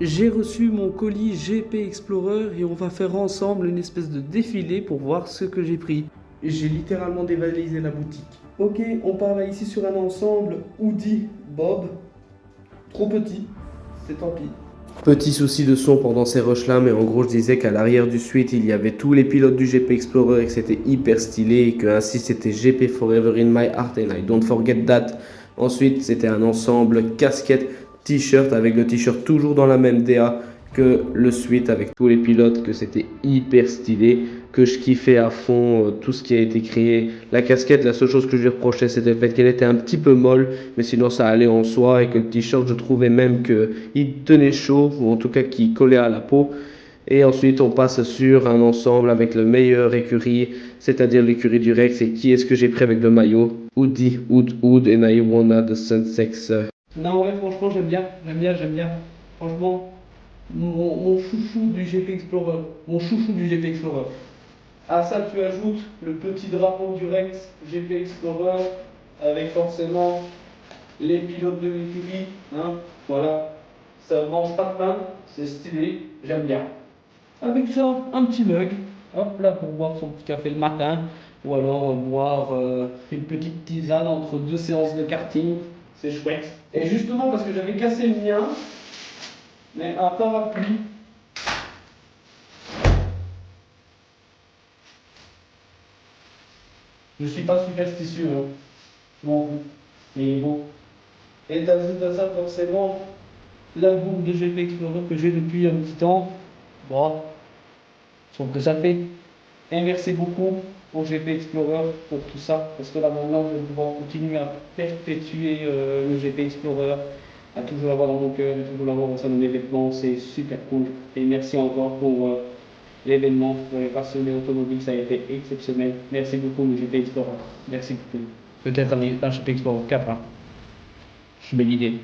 J'ai reçu mon colis GP Explorer et on va faire ensemble une espèce de défilé pour voir ce que j'ai pris. J'ai littéralement dévalisé la boutique. Ok, on part là ici sur un ensemble Hoodie Bob. Trop petit, c'est tant pis. Petit souci de son pendant ces rushs là, mais en gros je disais qu'à l'arrière du suite il y avait tous les pilotes du GP Explorer et que c'était hyper stylé et que ainsi c'était GP Forever in my heart and I don't forget that. Ensuite c'était un ensemble casquette t-shirt avec le t-shirt toujours dans la même DA que le suite avec tous les pilotes, que c'était hyper stylé, que je kiffais à fond tout ce qui a été créé. La casquette, la seule chose que je lui reprochais c'était le fait qu'elle était un petit peu molle, mais sinon ça allait en soi et que le t-shirt je trouvais même qu'il tenait chaud ou en tout cas qu'il collait à la peau. Et ensuite, on passe sur un ensemble avec le meilleur écurie, c'est-à-dire l'écurie du Rex. Et qui est-ce que j'ai pris avec le maillot? Hoodie, Hood, and I wanna the Sunsex. Non, ouais, franchement, j'aime bien. Franchement, mon chouchou du GP Explorer. Mon chouchou du GP Explorer. À ça, tu ajoutes le petit drapeau du Rex GP Explorer avec forcément les pilotes de l'écurie. Hein, voilà. Ça mange pas de pain, c'est stylé, j'aime bien. Avec ça, un petit mug, hop là, pour boire son petit café le matin, ou alors boire une petite tisane entre deux séances de karting, c'est chouette. Et justement, parce que j'avais cassé le mien, mais un parapluie. Je suis pas superstitieux, hein. Je m'en fous. Mais bon. Et t'ajoutes à ça forcément la boucle de GP Explorer que j'ai depuis un petit temps. Bon, je trouve que ça fait. Et merci beaucoup au GP Explorer pour tout ça, parce que là maintenant je vais pouvoir continuer à perpétuer le GP Explorer, à toujours l'avoir dans mon cœur, à toujours l'avoir au sein de mes vêtements, c'est super cool. Et merci encore pour l'événement, pour les passionnés automobiles, ça a été exceptionnel. Merci beaucoup le GP Explorer, merci beaucoup. Peut-être un GP Explorer 4, hein. Belle idée.